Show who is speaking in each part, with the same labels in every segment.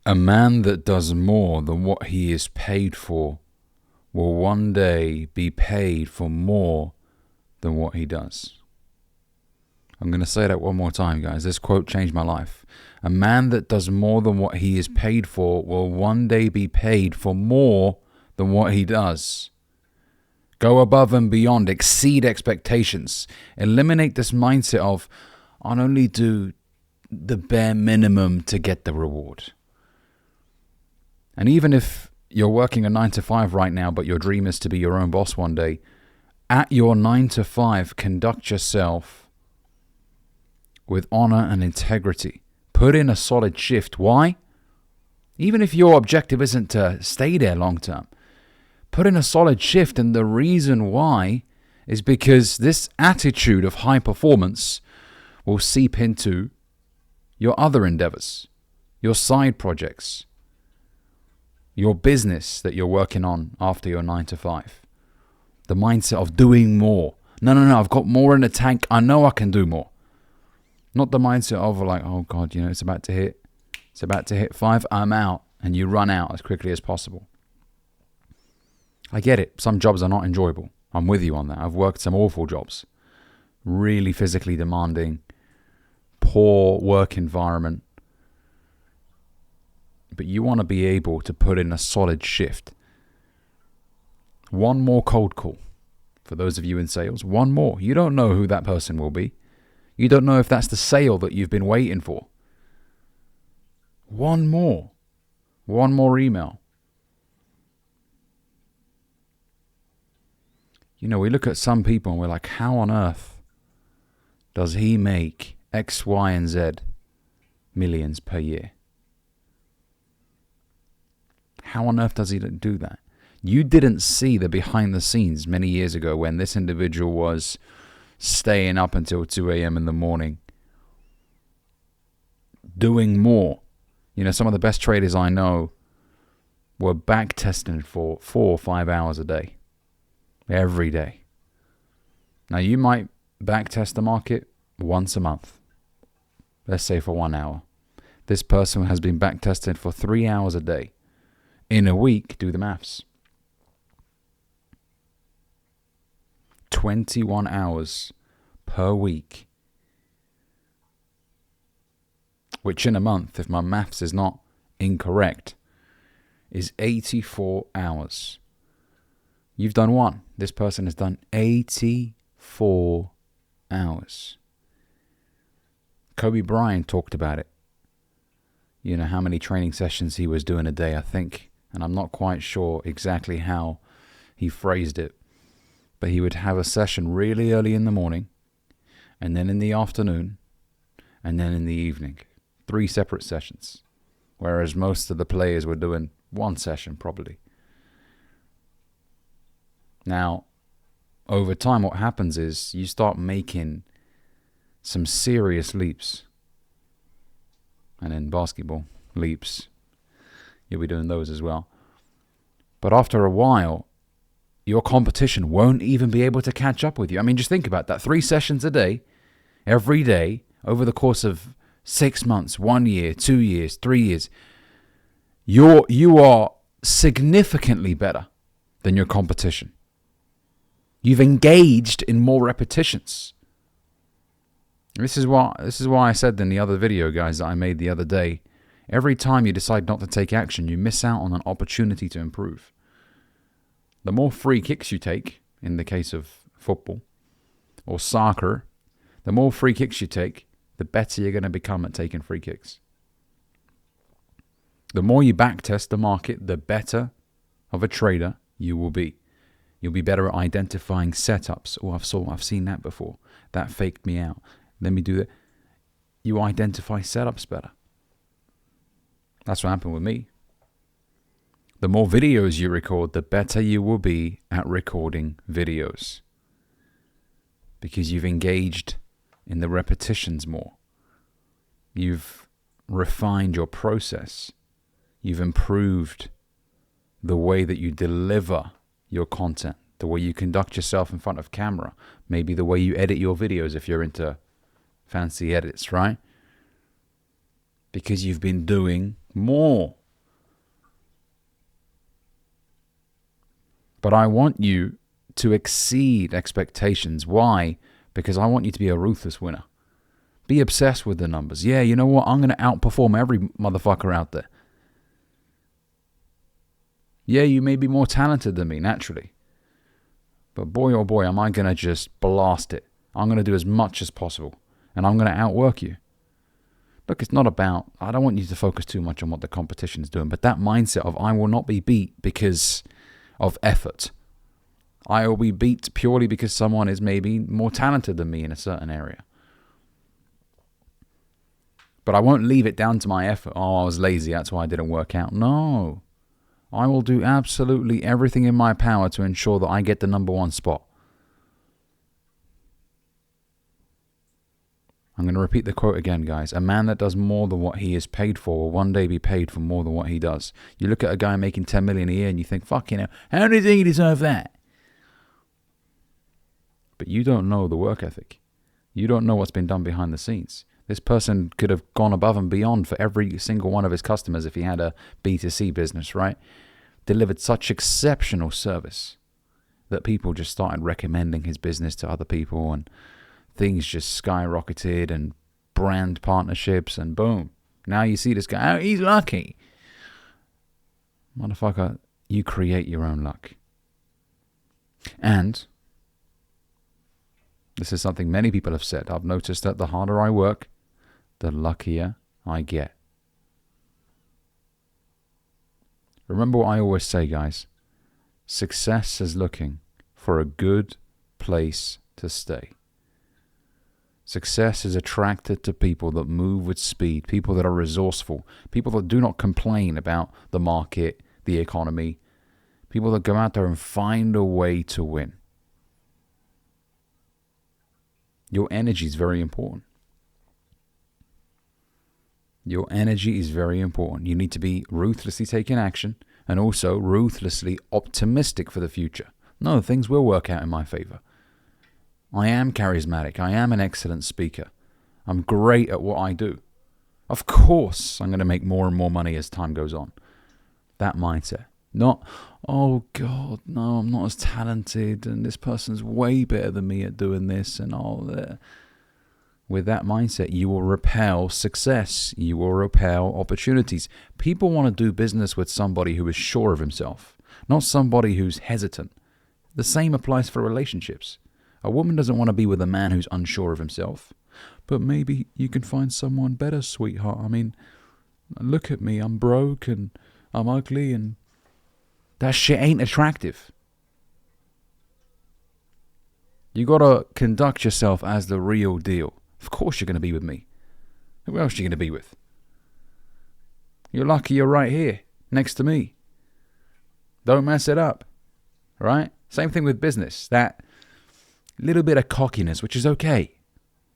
Speaker 1: A man that does more than what he is paid for will one day be paid for more than what he does. I'm going to say that one more time, guys. This quote changed my life. A man that does more than what he is paid for will one day be paid for more than what he does. Go above and beyond, exceed expectations. Eliminate this mindset of, I'll only do the bare minimum to get the reward. And even if you're working a 9 to 5 right now, but your dream is to be your own boss one day, at your 9 to 5, conduct yourself with honor and integrity. Put in a solid shift. Why? Even if your objective isn't to stay there long term, put in a solid shift. And the reason why is because this attitude of high performance will seep into your other endeavors, your side projects, your business that you're working on after your 9 to 5. The mindset of doing more. No, I've got more in the tank. I know I can do more. Not the mindset of like, oh God, it's about to hit 5, I'm out, and you run out as quickly as possible. I get it. Some jobs are not enjoyable. I'm with you on that. I've worked some awful jobs. Really physically demanding, poor work environment. But you want to be able to put in a solid shift. One more cold call. For those of you in sales, one more. You don't know who that person will be. You don't know if that's the sale that you've been waiting for. One more. One more email. We look at some people and we're like, how on earth does he make X, Y, and Z millions per year? How on earth does he do that? You didn't see the behind the scenes many years ago when this individual was staying up until 2 a.m. in the morning, doing more. Some of the best traders I know were back testing for 4 or 5 hours a day, every day. Now, you might back test the market once a month, let's say for 1 hour. This person has been back tested for 3 hours a day. In a week, do the maths. 21 hours per week. Which in a month, if my maths is not incorrect, is 84 hours. You've done one. This person has done 84 hours. Kobe Bryant talked about it. How many training sessions he was doing a day, I think. And I'm not quite sure exactly how he phrased it. But he would have a session really early in the morning, and then in the afternoon, and then in the evening. 3 separate sessions. Whereas most of the players were doing one session probably. Now, over time what happens is you start making some serious leaps. And in basketball, leaps. You'll be doing those as well. But after a while, your competition won't even be able to catch up with you. I mean, just think about that. 3 sessions a day, every day, over the course of 6 months, 1 year, 2 years, 3 years. You are significantly better than your competition. You've engaged in more repetitions. This is why I said in the other video, guys, that I made the other day, every time you decide not to take action, you miss out on an opportunity to improve. The more free kicks you take, in the case of football or soccer, the more free kicks you take, the better you're going to become at taking free kicks. The more you backtest the market, the better of a trader you will be. You'll be better at identifying setups. Oh, I've seen that before. That faked me out. Let me do that. You identify setups better. That's what happened with me. The more videos you record, the better you will be at recording videos. Because you've engaged in the repetitions more. You've refined your process. You've improved the way that you deliver your content, the way you conduct yourself in front of camera, maybe the way you edit your videos if you're into fancy edits, right? because you've been doing more. But I want you to exceed expectations. Why? Because I want you to be a ruthless winner. Be obsessed with the numbers. Yeah, you know what? I'm going to outperform every motherfucker out there. Yeah, you may be more talented than me, naturally. But boy, oh boy, am I going to just blast it. I'm going to do as much as possible. And I'm going to outwork you. Look, it's not about, I don't want you to focus too much on what the competition is doing. But that mindset of I will not be beat because of effort. I will be beat purely because someone is maybe more talented than me in a certain area. But I won't leave it down to my effort. Oh, I was lazy, that's why I didn't work out. No. I will do absolutely everything in my power to ensure that I get the number one spot. I'm going to repeat the quote again, guys. A man that does more than what he is paid for will one day be paid for more than what he does. You look at a guy making 10 million a year and you think, fucking hell, how do you think he deserves that? But you don't know the work ethic. You don't know what's been done behind the scenes. This person could have gone above and beyond for every single one of his customers if he had a B2C business, right? Delivered such exceptional service that people just started recommending his business to other people, and things just skyrocketed, and brand partnerships, and boom. Now you see this guy, oh, he's lucky. Motherfucker, you create your own luck. And this is something many people have said. I've noticed that the harder I work, the luckier I get. Remember what I always say, guys. Success is looking for a good place to stay. Success is attracted to people that move with speed, people that are resourceful, people that do not complain about the market, the economy, people that go out there and find a way to win. Your energy is very important. Your energy is very important. You need to be ruthlessly taking action and also ruthlessly optimistic for the future. No, things will work out in my favor. I am charismatic. I am an excellent speaker. I'm great at what I do. Of course, I'm going to make more and more money as time goes on. That mindset. Not, oh God, no, I'm not as talented and this person's way better than me at doing this and all that. With that mindset, you will repel success. You will repel opportunities. People want to do business with somebody who is sure of himself, not somebody who's hesitant. The same applies for relationships. A woman doesn't want to be with a man who's unsure of himself. But maybe you can find someone better, sweetheart. I mean, look at me. I'm broke and I'm ugly and that shit ain't attractive. You got to conduct yourself as the real deal. Of course you're going to be with me. Who else are you going to be with? You're lucky you're right here, next to me. Don't mess it up. Right? Same thing with business. That little bit of cockiness, which is okay.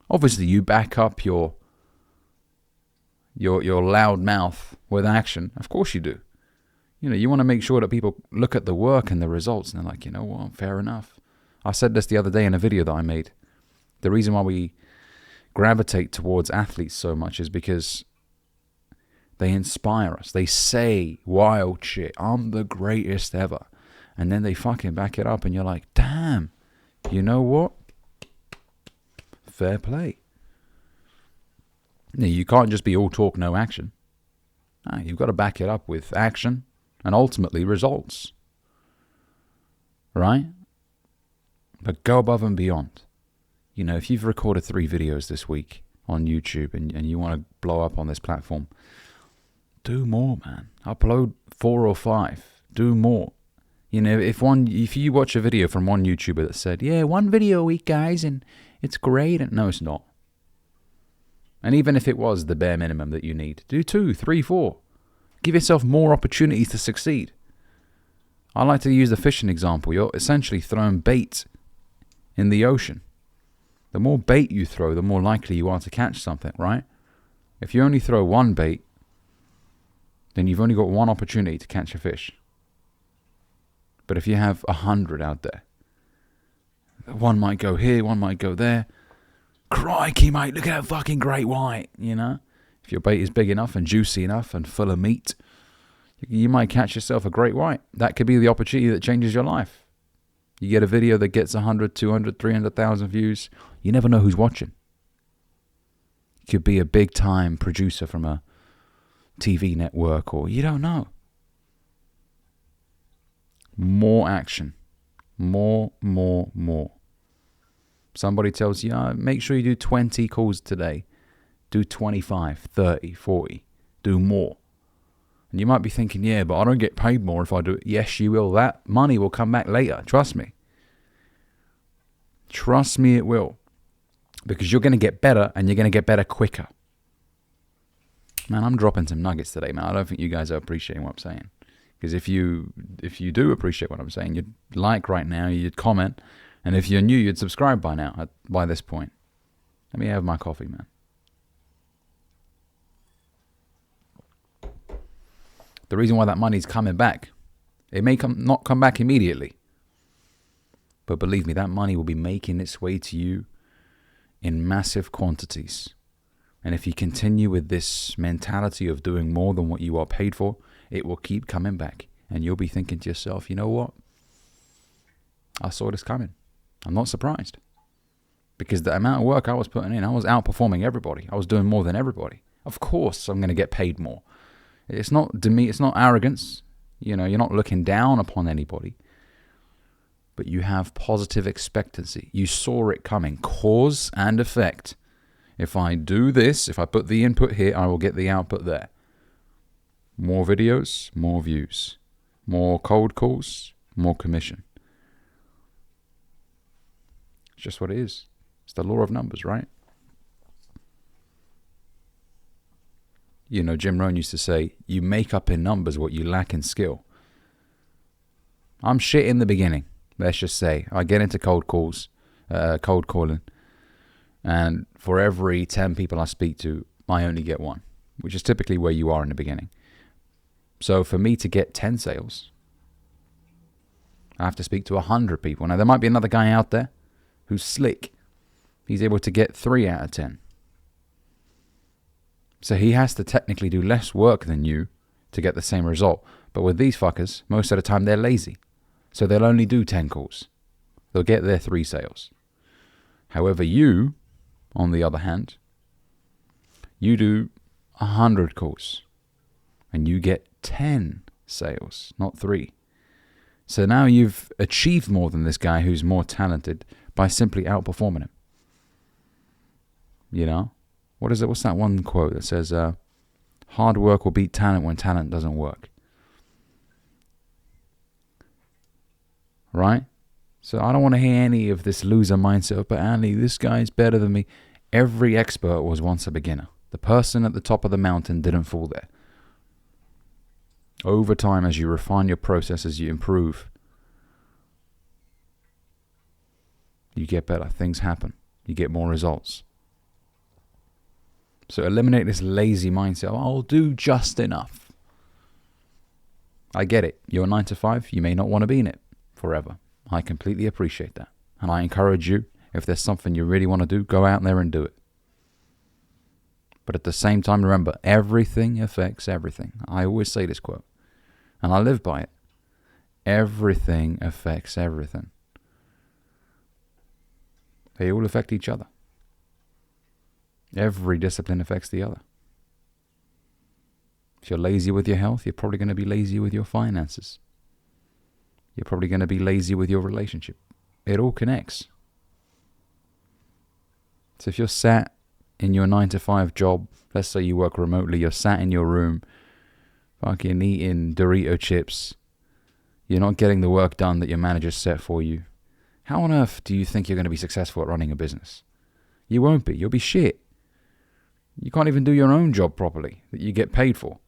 Speaker 1: Obviously, you back up your loud mouth with action. Of course you do. You know, you want to make sure that people look at the work and the results and they're like, you know what, fair enough. I said this the other day in a video that I made. The reason why we gravitate towards athletes so much is because they inspire us. They say wild shit. I'm the greatest ever. And then they fucking back it up and you're like, damn, you know what? Fair play. You can't just be all talk, no action. No, you've got to back it up with action and ultimately results. Right? But go above and beyond. You know, if you've recorded 3 videos this week on YouTube and you want to blow up on this platform, do more, man. Upload 4 or 5. Do more. You know, if you watch a video from one YouTuber that said, yeah, 1 video a week, guys, and it's great. And no, it's not. And even if it was the bare minimum that you need, do 2, 3, 4. Give yourself more opportunities to succeed. I like to use the fishing example. You're essentially throwing bait in the ocean. The more bait you throw, the more likely you are to catch something, right? If you only throw 1 bait, then you've only got 1 opportunity to catch a fish. But if you have 100 out there, one might go here, one might go there. Crikey, mate, look at that fucking great white, you know? If your bait is big enough and juicy enough and full of meat, you might catch yourself a great white. That could be the opportunity that changes your life. You get a video that gets 100, 200, 300,000 views. You never know who's watching. You could be a big-time producer from a TV network, or you don't know. More action. More. Somebody tells you, make sure you do 20 calls today. Do 25, 30, 40. Do more. And you might be thinking, yeah, but I don't get paid more if I do it. Yes, you will. That money will come back later. Trust me. Trust me, it will. Because you're going to get better, and you're going to get better quicker. Man, I'm dropping some nuggets today, man. I don't think you guys are appreciating what I'm saying. Because if you do appreciate what I'm saying, you'd like right now, you'd comment. And if you're new, you'd subscribe by now, by this point. Let me have my coffee, man. The reason why that money's coming back, it may not come back immediately. But believe me, that money will be making its way to you in massive quantities. And if you continue with this mentality of doing more than what you are paid for, it will keep coming back. And you'll be thinking to yourself, you know what? I saw this coming. I'm not surprised. Because the amount of work I was putting in, I was outperforming everybody. I was doing more than everybody. Of course, I'm going to get paid more. It's not it's not arrogance. You know, you're not looking down upon anybody. But you have positive expectancy. You saw it coming. Cause and effect. If I do this, if I put the input here, I will get the output there. More videos, more views. More cold calls, more commission. It's just what it is. It's the law of numbers, right? You know, Jim Rohn used to say, you make up in numbers what you lack in skill. I'm shit in the beginning. Let's just say I get into cold calling, and for every 10 people I speak to, I only get one, which is typically where you are in the beginning. So for me to get 10 sales, I have to speak to 100 people. Now, there might be another guy out there who's slick. He's able to get 3 out of 10. So he has to technically do less work than you to get the same result. But with these fuckers, most of the time they're lazy. So they'll only do 10 calls. They'll get their 3 sales. However, you, on the other hand, you do 100 calls. And you get 10 sales, not 3. So now you've achieved more than this guy who's more talented by simply outperforming him. You know? What's that one quote that says, hard work will beat talent when talent doesn't work? Right? So I don't want to hear any of this loser mindset of, but Andy, this guy's better than me. Every expert was once a beginner. The person at the top of the mountain didn't fall there. Over time, as you refine your process, as you improve, you get better. Things happen. You get more results. So eliminate this lazy mindset. I'll do just enough. I get it. You're 9 to 5. You may not want to be in it forever. I completely appreciate that. And I encourage you, if there's something you really want to do, go out there and do it. But at the same time, remember, everything affects everything. I always say this quote, and I live by it. Everything affects everything. They all affect each other. Every discipline affects the other. If you're lazy with your health, you're probably going to be lazy with your finances. You're probably going to be lazy with your relationship. It all connects. So if you're sat in your 9 to 5 job, let's say you work remotely, you're sat in your room, fucking eating Dorito chips, you're not getting the work done that your manager set for you, how on earth do you think you're going to be successful at running a business? You won't be. You'll be shit. You can't even do your own job properly that you get paid for,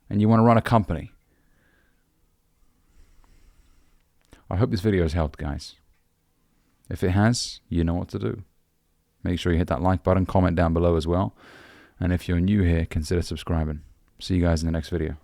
Speaker 1: and you want to run a company. I hope this video has helped, guys. If it has, you know what to do. Make sure you hit that like button, comment down below as well. And if you're new here, consider subscribing. See you guys in the next video.